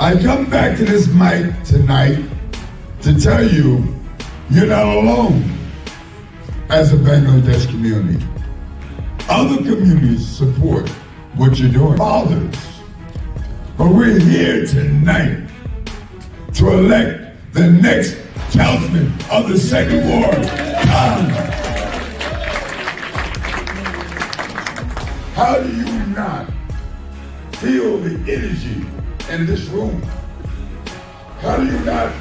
I come back to this mic tonight to tell you you're not alone as a Bangladesh community. Other communities support what you're doing, others. But we're here tonight to elect the next talisman of the Second War. How do you not feel the energy in this room? How do you not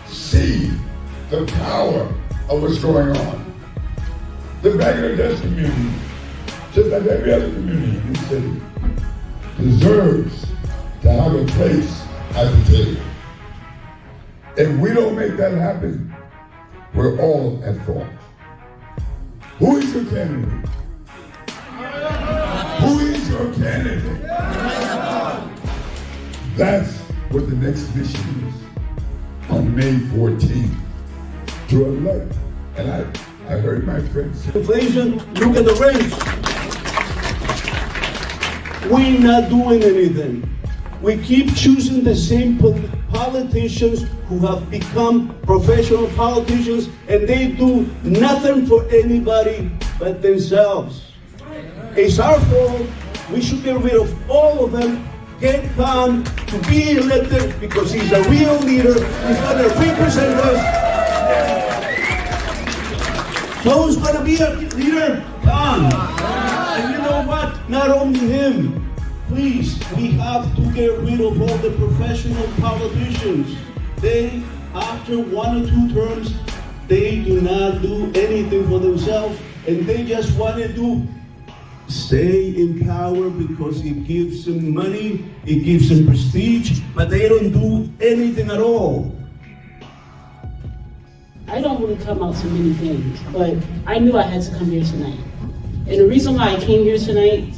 see the power of what's going on? The Bangladesh community, just like every other community in this city, deserves to have a place at the table. If we don't make that happen, we're all at fault. Who is your candidate? Who is your candidate? That's what the next mission is on May 14th, to elect. And I heard my friend say, inflation, look at the rates. We're not doing anything. We keep choosing the same politicians who have become professional politicians, and they do nothing for anybody but themselves. It's our fault. We should get rid of all of them. Get Khan to be elected because he's a real leader. He's going to represent us. So who's going to be a leader? Khan. And you know what? Not only him. Please, we have to get rid of all the professional politicians. They, after 1 or 2 terms, they do not do anything for themselves, and they just want to stay in power because it gives them money, it gives them prestige, but they don't do anything at all. I don't really come out to many things, but I knew I had to come here tonight. And the reason why I came here tonight,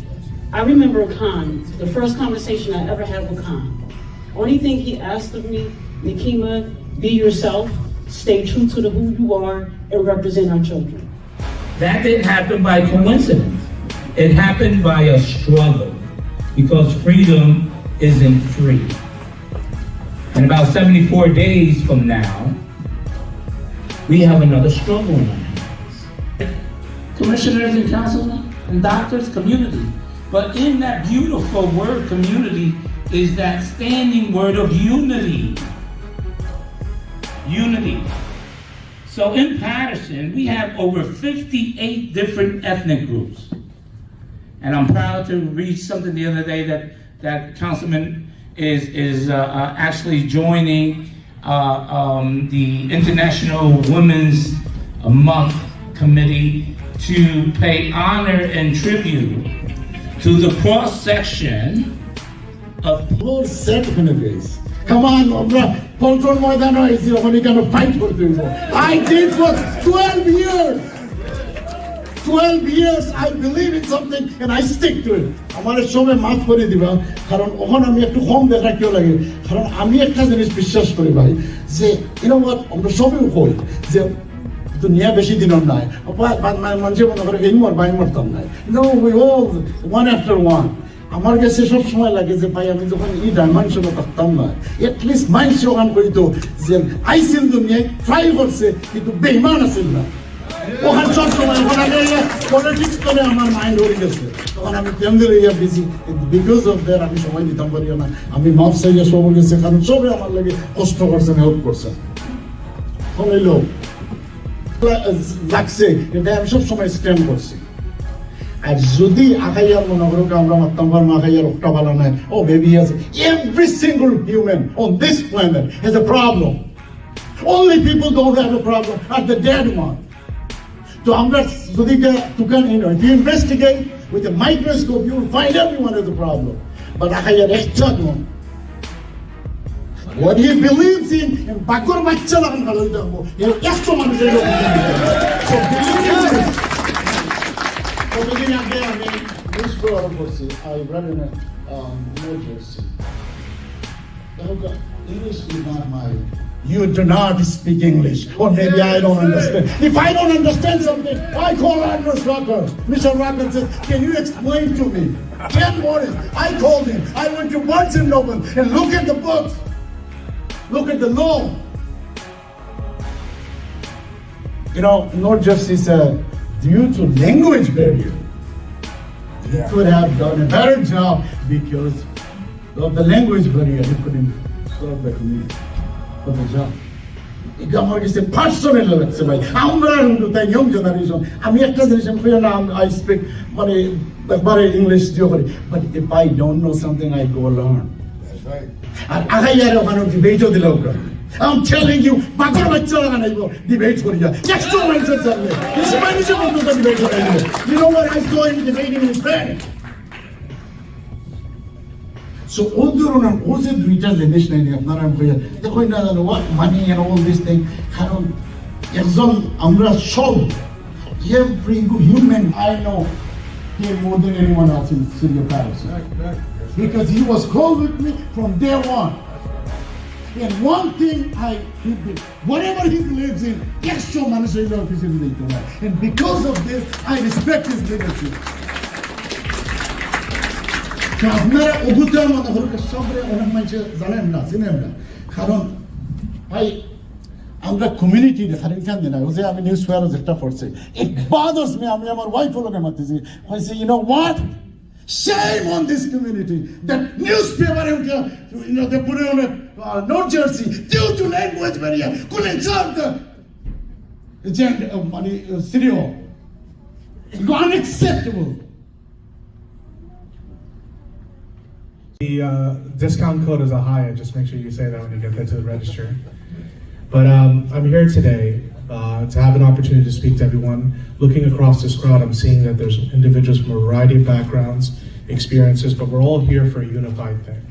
I remember Khan, the first conversation I ever had with Khan. Only thing he asked of me, Nikema, be yourself, stay true to who you are, and represent our children. That didn't happen by coincidence. It happened by a struggle, because freedom isn't free. And about 74 days from now, we have another struggle in our hands. Commissioners and councilmen and doctors, community. But in that beautiful word, community, is that standing word of unity. Unity. So in Patterson, we have over 58 different ethnic groups. And I'm proud to read something the other day that Councilman is actually joining the International Women's Month Committee to pay honor and tribute to the cross-section of whole set benefits. Come on, Poltron Moidano is the only kind of fight for people. I did for 12 years. 12 years I believe in something and I stick to it. আমার সময় মাফ করে দিবা কারণ ওখানে আমি একটু কম দেখা কেউ লাগে কারণ আমি একটা জিনিস বিশ্বাস করি ভাই যে you know what আমরা সবই কই যে দুনিয়া বেশি দিনের নাই মানুষ মনে করে এই মর বাই মরতাম নাই no we all one after one আমার কাছে সব সময় লাগে যে ভাই আমি যখন এই ডাইমেনশনে থাকতাম না at least মাইন্ড শোগান করিত যে আইসিল দুনিয়ায় ট্রাই করছে কিন্তু বেঈমান আছিল না ওখানে সব সময় ওখানে পলিটিক্স করে আমার মাইন্ড হয়ে গেছে তখন আমি কেন্দ্রে ইয়া বিজি বিকজ অফ দ্যাট আমি সময় দিতাম পারি না আমি মাফ চাইলে সব গেছে কারণ সবে আমার লাগে কষ্ট করছেন হেল্প করছেন হইল লাগছে এটা আমি সব সময় স্ট্যান্ড করছি আর যদি আখাইয়ার মনে করো আমরা মারতাম পারবো আখাইয়ার একটা ভালো নাই ও বেবি আছে every single human on this planet has a problem only people don't have a problem are the dead one. So আমরা যদি if you investigate with a microscope you will find everyone has a problem but আখাইয়ার একটা নয় what he believes in and বাকর বাচ্চা লাগান ভালো যাবো এর একশো মানুষের so believe in this কতদিন আগে আমি নিউজ প্রোগ্রাম করছি I read in New Jersey English is not my you do not speak English or maybe I don't understand if I don't understand something I call Andrew Rucker Mr. Rucker says can you explain to me 10 mornings I called him I went to Barnes & Noble and look at the books Look at the law. You know, not just he said, due to language barrier, he could have done a better job because of the language barrier. He couldn't serve the community for the job. এটা আমার কাছে personal লাগছে ভাই। আমরা কিন্তু তাই young generation, আমি একটা জিনিস আমি কই না, আই স্পিক মানে একবারে ইংলিশ দিও করি, but if I don't know something I go learn. That's right. আর আহাইয়ার ওখানে ডিবেটও দিল ওরা। I'm telling you, বাকর বাচ্চারা বানাইবো ডিবেট করিয়া। নেক্সট টাইম আই জাস্ট সামনে স্প্যানিশে বন্ধু ডিবেট করাইবো। You know what I saw him debating in Spanish? So all the দুইটা জিনিস নাই আপনারা আমি কইয়া দেখো না জানো what money and all this thing, কারণ একজন আমরা সব every human I know him more than anyone else in the city of Paris, because he was close with me from day one. And one thing whatever he believes in, extra মানুষের অফিসে দিতে হয়, and because of this I respect his leadership. আপনারা অভূতের মতো হরকে সবরে অনেক মানুষ জানেন না, চিনেন না, কারণ ভাই আমরা কমিউনিটি দেখারেন কেন দিন ওই যে আমি নিউজ পেপারে যেটা পড়ছি, it bothers me, আমি আমার ওয়াইফ লোকে মারতেছি, কইছে you know what, shame on this community that newspaper they put it on a North Jersey due to language barrier couldn't serve the agenda of money city hall. It's unacceptable. The discount code is Aheya. Just make sure you say that when you get that to the register. But I'm here today to have an opportunity to speak to everyone. Looking across this crowd, I'm seeing that there's individuals from a variety of backgrounds, experiences, but we're all here for a unified thing.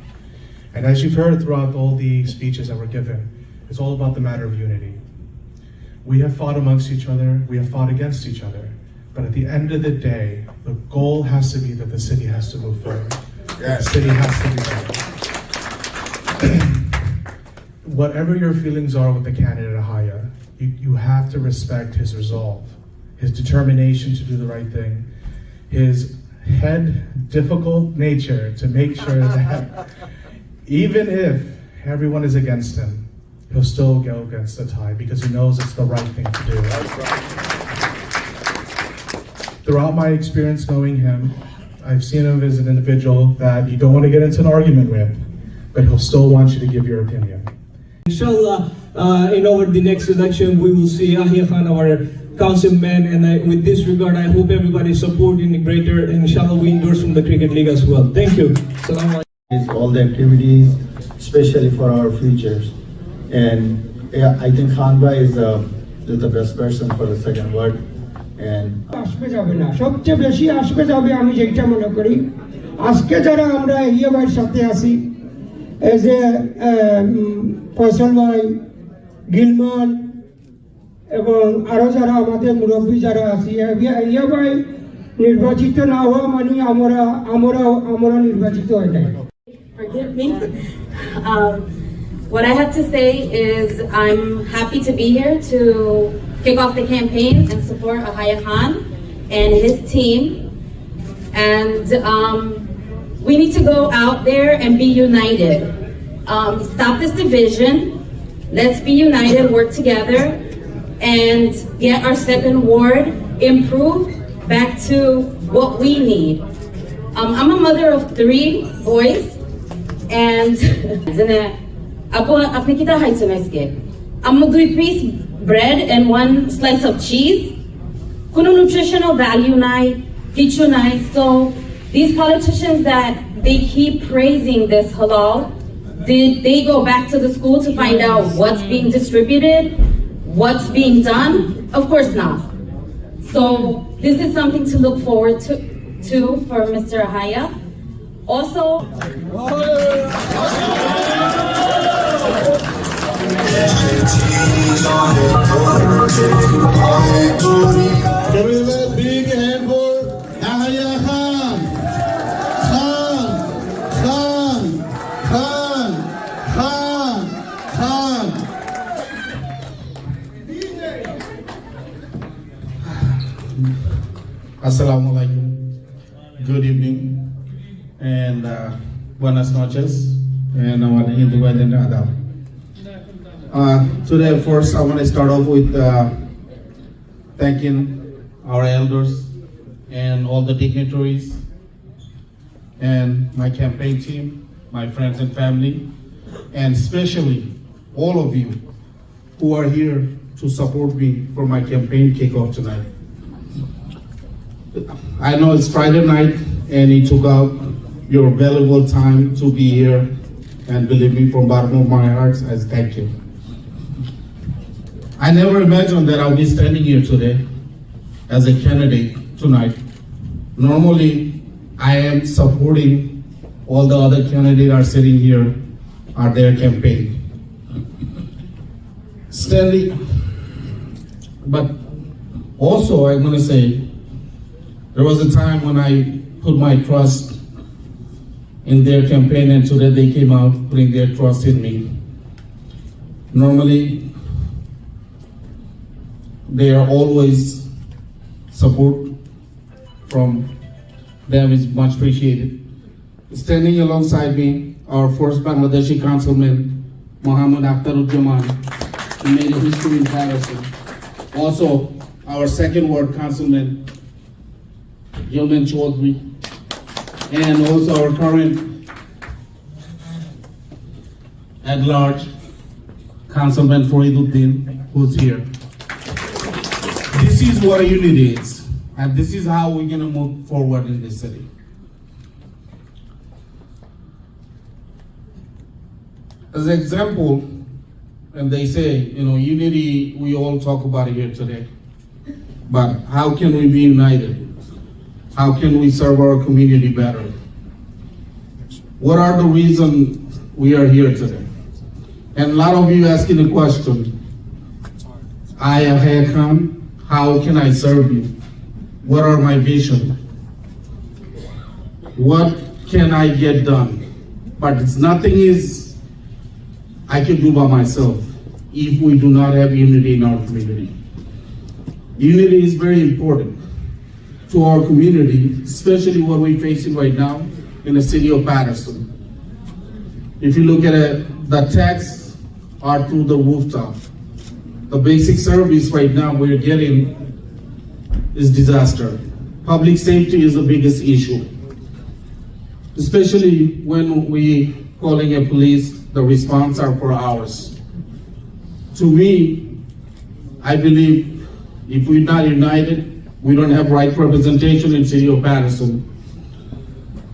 And as you've heard throughout all the speeches that were given, it's all about the matter of unity. We have fought amongst each other, we have fought against each other, but at the end of the day, the goal has to be that the city has to move forward. Yes. The city has to be better. Whatever your feelings are with the candidate Aheya, you have to respect his resolve, his determination to do the right thing, his difficult nature to make sure that even if everyone is against him, he'll still go against the tide because he knows it's the right thing to do. That's right. Throughout my experience knowing him, I've seen him as an individual that you don't want to get into an argument with, but he'll still want you to give your opinion. Inshallah, the next election, we will see Aheya Khan, our councilman, and with this regard, I hope everybody supporting the greater, and inshallah, we endorse from the Cricket League as well. Thank you. Assalamu alaikum. All the activities, especially for our futures. And I think Khan Bhai is the best person for the second word. আসবে যাবে না, সবচেয়ে বেশি আসবে যাবে আমি যেটা মনে করি আজকে যারা আমরা আহেয়া ভাইয়ের সাথে আছি, এই যে ফয়সাল ভাই, গিলমান এবং আরো যারা আমাদের মুরব্বী যারা আছি, আহেয়া ভাই নির্বাচিত না হওয়া মানে আমরা নির্বাচিত হয় নাই। Forgive me. What I have to say is I'm happy to be here to kick off the campaign and support Aheya Khan and his team. And we need to go out there and be united. Stop this division. Let's be united, work together, and get our second ward improved back to what we need. I'm a mother of 3 boys, and আপনি কিটা খাইছেন আজকে? আম্মু 2 piece bread and 1 slice of cheese. কোনো nutritional value নাই, কিছু নাই. So these politicians that they keep praising this halal, did they go back to the school to find out what's being distributed, what's being done? Of course not. So this is something to look forward to for Mr. Aheya. Also, There is a big hand for Aheya Khan. Khan. Assalamu alaikum. Good evening and buenas noches and our Hindu Adab. Today, first, I want to start off with thanking our elders and all the dignitaries and my campaign team, my friends and family, and especially all of you who are here to support me for my campaign kickoff tonight. I know it's Friday night and you took out your valuable time to be here, and believe me, from bottom of my heart, I thank you. I never imagined that I'll be standing here today as a candidate tonight. Normally, I am supporting all the other candidates are sitting here are their campaign. But also I'm gonna say, there was a time when I put my trust in their campaign, and today they came out putting their trust in me. Normally, they are always support from them is much appreciated. Standing alongside me, our first Bangladeshi councilman, Mohammed Akhtaruzzaman, who made a history in Patterson. Also, our second ward councilman, Gilman Chaudhry, and also our current at-large Councilman Fariduddin, who's here. This is what a unity is, and this is how we're gonna move forward in this city. As an example, and they say, unity, we all talk about it here today, but how can we be united? How can we serve our community better? What are the reasons we are here today? And a lot of you asking the question, I, Aheya Khan, how can I serve you? What are my vision? What can I get done? But it's nothing is I can do by myself if we do not have unity in our community. Unity is very important to our community, especially what we're facing right now in the city of Patterson. If you look at it, the tax are through the rooftop. The basic service right now we're getting is disaster. Public safety is the biggest issue. Especially when we calling a police, the response are for hours. To me, I believe if we're not united, we don't have right representation in city of Patterson.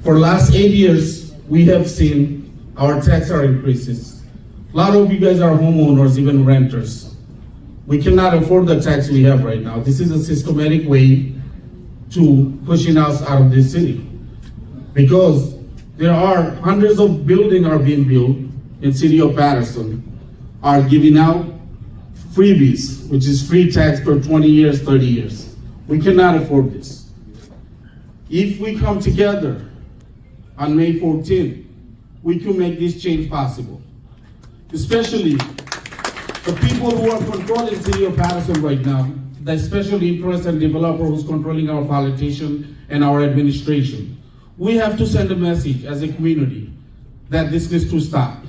For last 8 years, we have seen our tax are increases. A lot of you guys are homeowners, even renters. We cannot afford the tax we have right now. This is a systematic way to pushing us out of this city. Because there are hundreds of buildings are being built in city of Patterson, are giving out freebies, which is free tax for 20 years, 30 years. We cannot afford this. If we come together on May 14th, we can make this change possible. Especially the people who are controlling the city of Patterson right now, the special interest and developer who's controlling our politician and our administration. We have to send a message as a community that this needs to stop.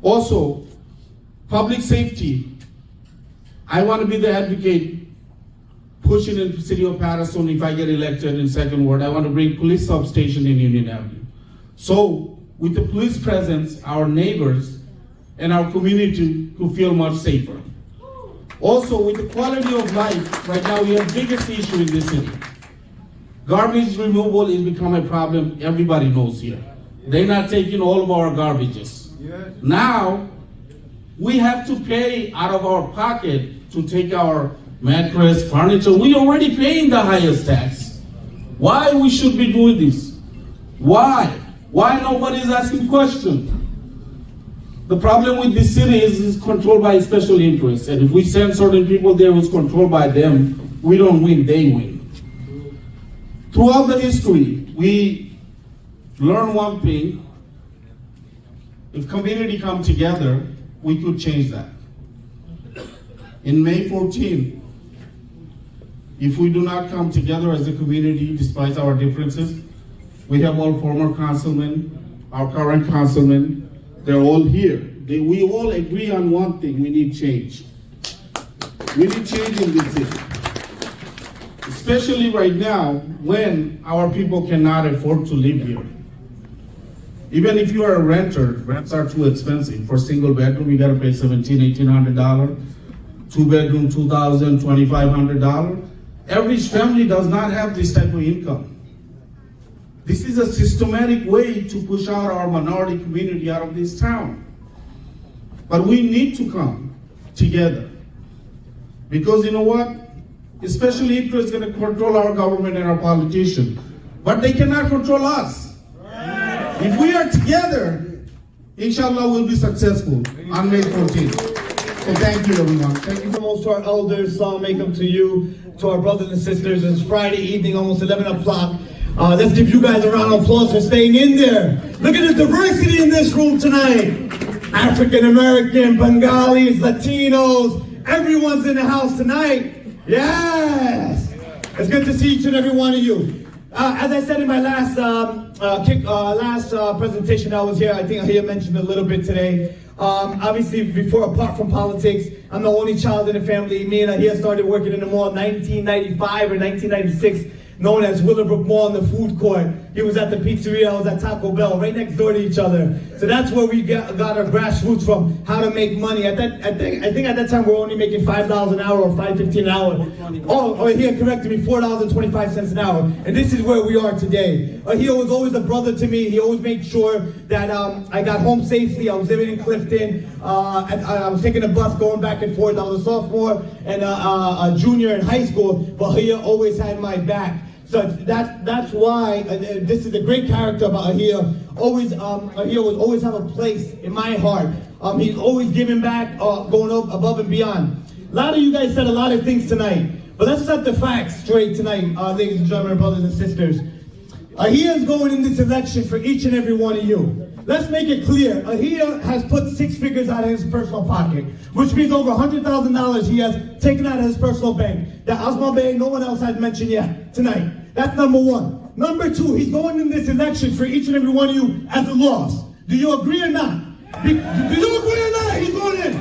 Also, public safety. I want to be the advocate pushing in the city of Patterson. If I get elected in second ward, I want to bring police substation in Union Avenue. So with the police presence, our neighbors and our community could feel much safer. Also with the quality of life, right now we have biggest issue in this city. Garbage removal has become a problem, everybody knows here. They're not taking all of our garbages. Yes. Now, we have to pay out of our pocket to take our mattress, furniture. We already paying the highest tax. Why we should be doing this? Why? Why nobody's asking questions? The problem with this city is it's controlled by special interests. And if we send certain people there who's controlled by them, we don't win, they win. Throughout the history, we learn one thing. If community come together, we could change that. In May 14th, if we do not come together as a community, despite our differences, we have all former councilmen, our current councilmen, They're all here. We all agree on one thing: we need change. We need change in this city. Especially right now when our people cannot afford to live here. Even if you are a renter, rents are too expensive. For single bedroom, you gotta pay $1,700, $1,800. 2-bedroom, $2,000, $2,500. Average family does not have this type of income. This is a systematic way to push out our minority community out of this town. But we need to come together. Because you know what? Especially IPRA is going to control our government and our politicians. But they cannot control us. If we are together, inshallah, we'll be successful on May 14th. So thank you, everyone. Thank you. To our elders, Salam alaikum to you, to our brothers and sisters. It's Friday evening, almost 11 o'clock. Let's give you guys a round of applause for staying in there. Look at the diversity in this room tonight. African American, Bengalis, Latinos, everyone's in the house tonight. Yes! It's good to see each and every one of you. As I said in my last presentation I was here, I think Aheya mentioned a little bit today. Obviously, apart from politics, I'm the only child in the family. Me and Aheya started working in the mall in 1995 or 1996, known as Willowbrook Mall in the food court. He was at the pizzeria, I was at Taco Bell, right next door to each other. So that's where we got our grassroots from, how to make money. I think at that time we were only making $5 an hour or $5.15 an hour. Oh, he corrected me, $4.25 an hour. And this is where we are today. He was always a brother to me. He always made sure that I got home safely. I was living in Clifton. I was taking a bus going back and forth. I was a sophomore and a junior in high school, but he always had my back. So that's why this is a great character about Aheya. Aheya will always have a place in my heart. He's always giving back, going up above and beyond. A lot of you guys said a lot of things tonight, but let's set the facts straight tonight, ladies and gentlemen, brothers and sisters. Aheya is going in this election for each and every one of you. Let's make it clear. Aheya has put 6 figures out of his personal pocket, which means over $100,000 he has taken out of his personal bank. That Asma Bey, no one else has mentioned yet tonight. That's number 1. Number 2, he's going in this election for each and every one of you as a loss. Do you agree or not? Do you agree or not? He's going in.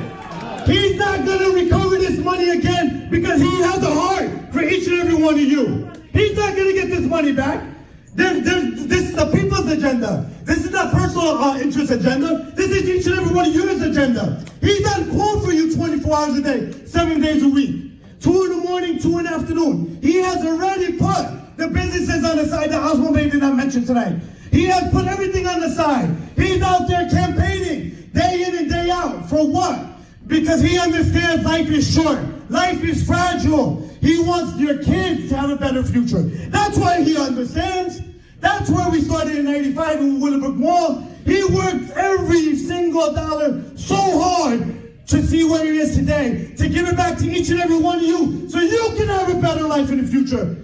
He's not going to recover this money again because he has a heart for each and every one of you. He's not going to get this money back. This is the people's agenda. This is not personal interest agenda. This is each and every one of yours agenda. He's on call for you 24 hours a day, 7 days a week. 2 in the morning, 2 in the afternoon. He has already put the businesses on the side that Osmo Bey did not mention tonight. He has put everything on the side. He's out there campaigning day in and day out. For what? Because he understands life is short. Life is fragile. He wants your kids to have a better future. That's why he understands. That's where we started in 95 in Willowbrook Mall. He worked every single dollar so hard to see where he is today, to give it back to each and every one of you so you can have a better life in the future.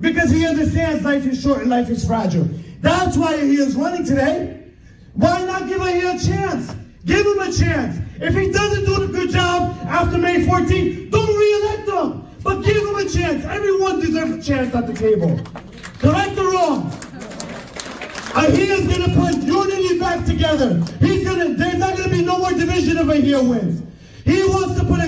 Because he understands life is short and life is fragile. That's why he is running today. Why not give Aheya a chance? Give him a chance. If he doesn't do a good job after May 14th, don't re-elect him. But give him a chance. Everyone deserves a chance at the table. Correct or wrong? Aheya's going to put unity back together. There's not going to be no more division if Aheya wins. He wants to put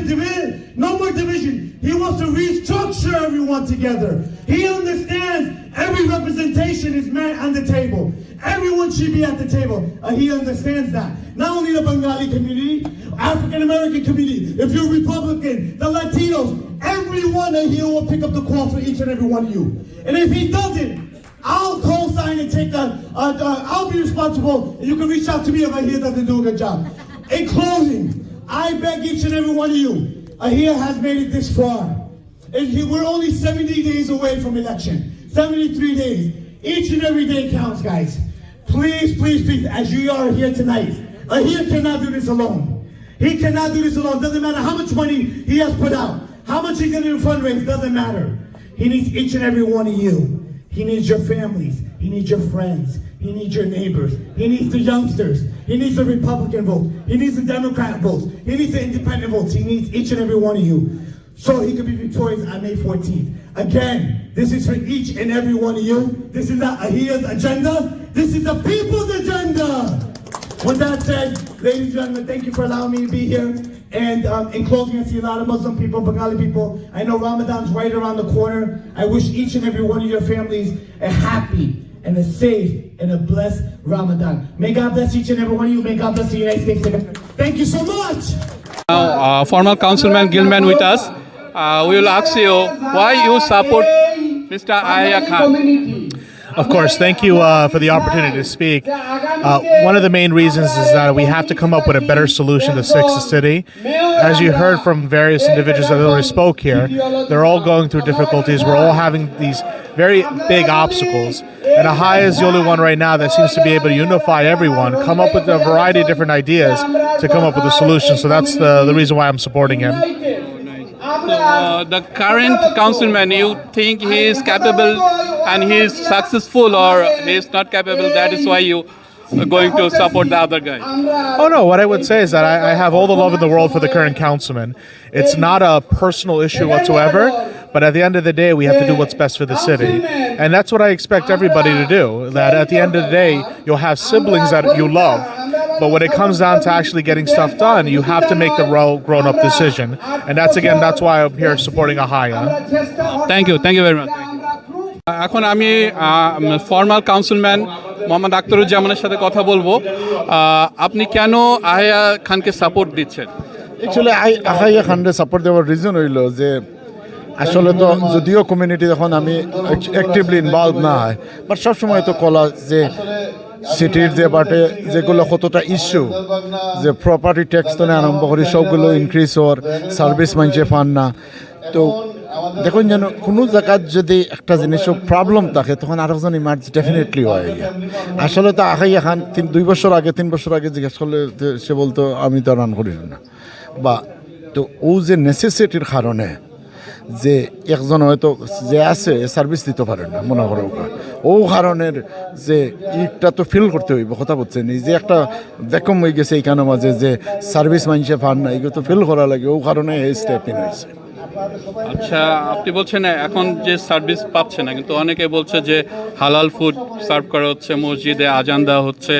no more division. He wants to restructure everyone together. He understands every representation is meant on the table. Everyone should be at the table. He understands that. Not only the Bengali community, African American community, if you're Republican, the Latinos, everyone here will pick up the call for each and every one of you. And if he doesn't, I'll co-sign and take I'll be responsible. You can reach out to me if Aheya doesn't do a good job. In closing, I beg each and every one of you, Aheya has made it this far. We're only 70 days away from election. 73 days. Each and every day counts, guys. Please, please, please, as you are here tonight, Aheya cannot do this alone. He cannot do this alone. Doesn't matter how much money he has put out, how much he's going to fundraise, doesn't matter. He needs each and every one of you. He needs your families. He needs your friends. He needs your neighbors. He needs the youngsters. He needs the Republican vote. He needs the Democrat votes. He needs the independent votes. He needs each and every one of you so he can be victorious on May 14th. Again, this is for each and every one of you. This is not Aheya's agenda. This is the people's agenda. With that said, ladies and gentlemen, thank you for allowing me to be here. And in closing, I see a lot of Muslim people, Bengali people. I know Ramadan's right around the corner. I wish each and every one of your families a happy and a safe and a blessed Ramadan. May God bless each and every one of you. May God bless the United States of America. Thank you so much. Now, former Councilman Gilman with us. We will ask you why you support Mr. Aheya Khan. Of course, thank you for the opportunity to speak. One of the main reasons is that we have to come up with a better solution to fix the city. As you heard from various individuals that already spoke here, they're all going through difficulties. We're all having these very big obstacles. And Aheya is the only one right now that seems to be able to unify everyone, come up with a variety of different ideas to come up with a solution. So that's the reason why I'm supporting him. The current councilman, you think he is capable and he is successful, or he is not capable? That is why you are going to support the other guy. Oh no, what I would say is that I have all the love in the world for the current councilman. It's not a personal issue whatsoever, but at the end of the day, we have to do what's best for the city. And that's what I expect everybody to do, that at the end of the day, you'll have siblings that you love, but when it comes down to actually getting stuff done, you have to make the grown-up decision. And that's why I'm here supporting Aheya. Thank you very much. এখন আমি formal councilman Mohammad আখতারুজ্জামানের সাথে কথা বলবো। আপনি কেন আহেয়া খানকে support দিচ্ছেন? Actually আহেয়া খানকে সাপোর্ট দেওয়ার রিজন হইল যে আসলে তো যদিও কমিউনিটি যখন আমি অ্যাক্টিভলি ইনভলভ না হয়, বাট সবসময় তো কলা যে সিটির যে বাটে যেগুলো কতটা ইস্যু, যে প্রপার্টি ট্যাক্স থেকে আরম্ভ করে সবগুলো ইনক্রিজ হওয়ার, সার্ভিস মানুষে পান না। তো দেখুন যেন কোনো জায়গায় যদি একটা জিনিসও প্রবলেম থাকে তখন আরেকজন ইমার্জ ডেফিনেটলি হয়। আসলে তো আহেয়া খান 3 বছর আগে জিজ্ঞেস করলে সে বলতো আমি তো রান করি না, বা তো ও যে নেসেসিটির কারণে যে একজন হয়তো যে আছে সার্ভিস দিতে পারে না মনে করো, ও কারণের যে ইটা তো ফিল করতে হইব। কথা বলছেন এই যে একটা ভ্যাকুম হয়ে গেছে এইখানের মাঝে, যে সার্ভিস মানুষে পান না, এগুলো তো ফিল করা লাগে, ও কারণে এই স্টেপ ইন হয়েছে। আচ্ছা, আপনি বলছেন এখন যে সার্ভিস পাচ্ছে না, কিন্তু অনেকে বলছে যে হালাল ফুড সার্ভ করা হচ্ছে, মসজিদে আজান দেওয়া হচ্ছে,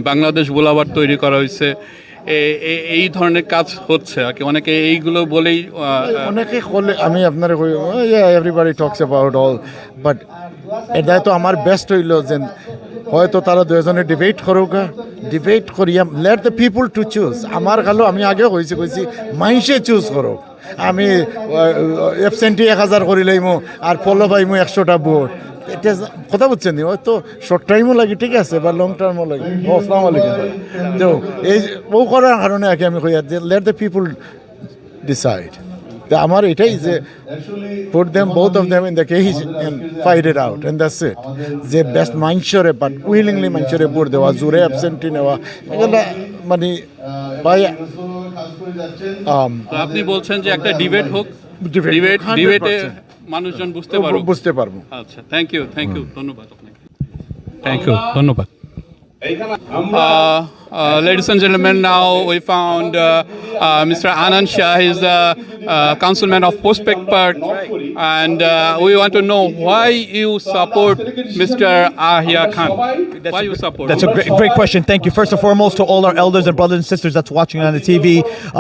বাংলাদেশ গোলাবার তৈরি করা হয়েছে, এই ধরনের কাজ হচ্ছে আর কি। অনেকে এইগুলো বলেই অনেকে বলে, আমি আপনার everybody talks about all, but এটা তো আমার বেস্ট হইল যে হয়তো তারা দুজনে ডিবেট করুক, ডিবেট করিয়া let the people to choose. আমার কালো আমি আগে কইছি মাইসে চুজ করুক। আমি অ্যাবসেন্টি 1000 করিলাইমো আর ফলো পাইমো 100টা ভোট, এটা কথা বলছেন হয়তো শর্ট টাইমও লাগে, ঠিক আছে, বা লং টার্মও লাগে। আসসালামু আলাইকুম। তো এই ও করার কারণে আগে আমি কই লেট দ্য পিপুল ডিসাইড। আমার এটাই যে put them both of them in the cage and fight it out, and that's it. যে বেস্ট মাইন্ডসরে বাট উইলিংলি মাইন্ডসরে ভোট দেওয়া, জোরে অ্যাবসেন্টি নেওয়া, এগুলো মানে বাই আপনি বলছেন যে একটা ডিবেট হোক, ডিবেটে মানুষজন বুঝতে পারবো। আচ্ছা, থ্যাংক ইউ, ধন্যবাদ আপনাকে। থ্যাংক ইউ, ধন্যবাদ। Ladies and gentlemen, now we found Mr. Anand Shah. He's the councilman of Prospect Park, and we want to know why you support Mr. Aheya Khan. Why you support? That's a great question. Thank you. First and foremost, to all our elders and brothers and sisters that's watching on the TV,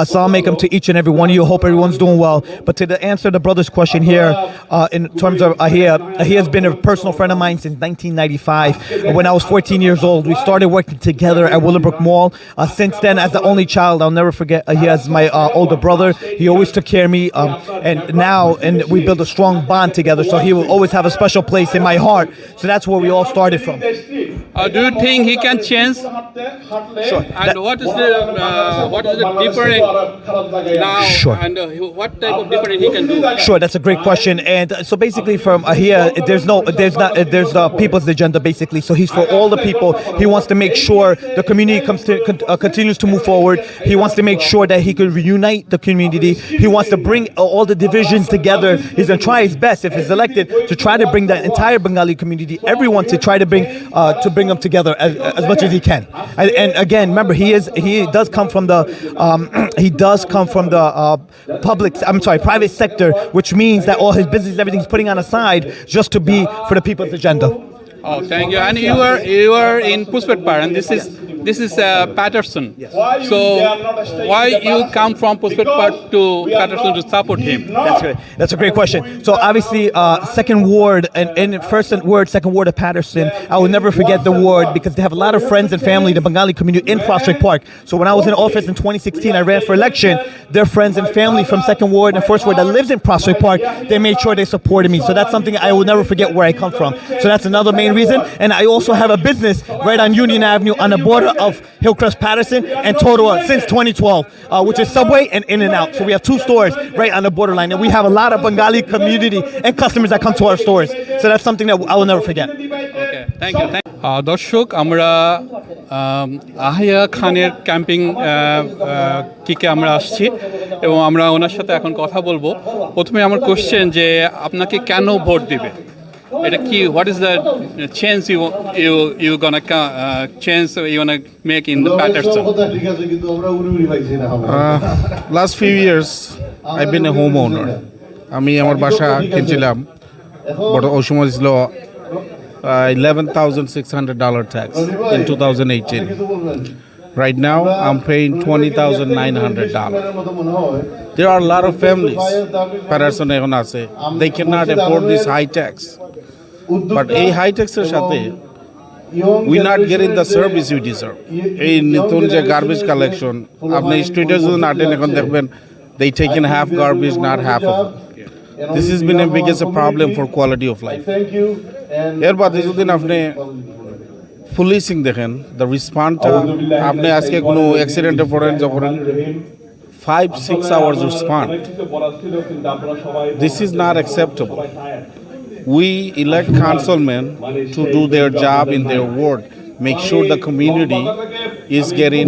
assalamu alaikum to each and every one of you. Hope everyone's doing well. But to answer the brother's question here, in terms of Aheya has been a personal friend of mine since 1995. When I was 14 years old, we started working together at Willowbrook Mall. Since then, as the only child, I'll never forget, he has my older brother. He always took care of me, and we built a strong bond together, so he will always have a special place in my heart. So that's where we all started from. Do you think he can change? Sure. And what is the difference now? Sure. And what type of difference he can do? Sure, that's a great question. And so basically, from Aheya, there's the people's agenda basically. So he's for all the people. He wants to make sure the community continues to move forward. He wants to make sure that he could reunite the community. He wants to bring all the divisions together. He's going to try his best, if he's elected, to try to bring the entire Bengali community, everyone, to try to bring them together as much as he can. And again, remember, he does come from the private sector, which means that all his business, everything's putting on aside just to be for the people's agenda. Oh, thank you. And you are in Prospect Park, and this is this is Patterson. So why you come from Prospect Park to Patterson to support him? That's great. That's a great question. So obviously, second ward and first ward, second ward of Patterson, I will never forget the ward because they have a lot of friends and family, the Bengali community in Prospect Park. So when I was in office in 2016, I ran for election. Their friends and family from second ward and first ward that lives in Prospect Park, they made sure they supported me. So that's something I will never forget where I come from. So that's another main reason. And I also have a business right on Union Avenue on the border of Hillcrest Patterson and Totowa since 2012, which is Subway and In-N-Out. So we have two stores right on the borderline. And we have a lot of Bengali community and customers that come to our stores. So that's something that I will never forget. Okay, thank you. দর্শক আমরা আহিয়া খানের camping কিকে আমরা আসছি এবং আমরা ওনার সাথে এখন কথা বলবো। প্রথমে আমার কোশ্চেন যে আপনাকে কেন ভোট দিবে, এটা কি, what is the change you gonna change you gonna make in the Patterson? Last few years I've been a homeowner. আমি আমার বাসা কিনছিলাম, বড় ওই সময় ছিল $11,600 tax in 2018. Right now, I'm paying $20,900. There are a lot of families, Patterson এখন আছে, they cannot afford this high tax. But এই high tax এর সাথে we not getting the service we deserve. এই নতুন যে garbage collection, আপনি স্ট্রিটে যদি নাটেন এখন দেখবেন they taking half garbage, not half of it. This has been the biggest problem for quality of life. এর বাদে যদি আপনি পুলিশিং দেখেন, দ্য রেসপন্সটা আপনি আজকে কোনো অ্যাক্সিডেন্টে পড়েন যখন 5-6 hours respond. This is not acceptable. We elect councilmen to do their job in their ward, make sure the community is getting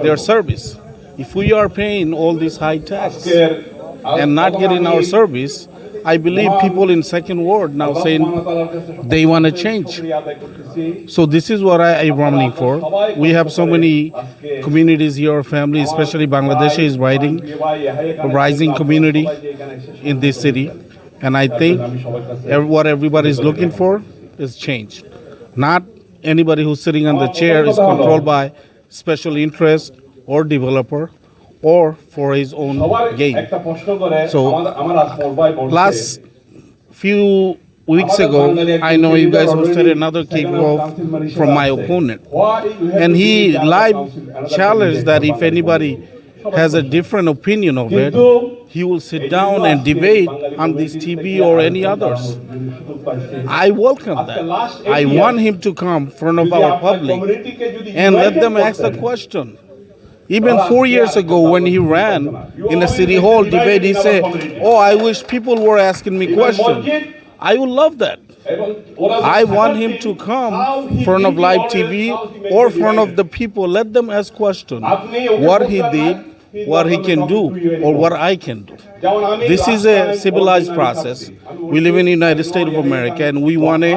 their service. If we are paying all this high tax and not getting our service, I believe people in second ward now saying they want to change. So this is what I'm running for. We have so many communities here, family, especially Bangladesh is rising community in this city. And I think what everybody is looking for is change. Not anybody who's sitting on the chair is controlled by special interest or developer or for his own gain. So last few weeks ago, I know you guys hosted another kickoff from my opponent. And he live challenged that if anybody has a different opinion of it, he will sit down and debate on this TV or any others. I welcome that. I want him to come in front of our public and let them ask the question. Even 4 years ago when he ran in a city hall debate, he said, oh, I wish people were asking me questions. I would love that. I want him to come in front of live TV or in front of the people. Let them ask questions. What he did, what he can do, or what I can do. This is a civilized process. We live in the United States of America and we want to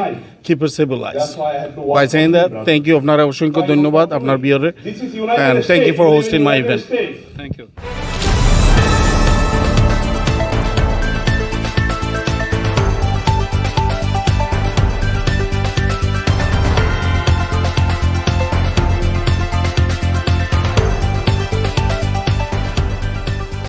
keep it civilized. By saying that, thank you, Apnar Oshinko Dhanyabad, Apnar Biore, and thank you for hosting my event. Thank you.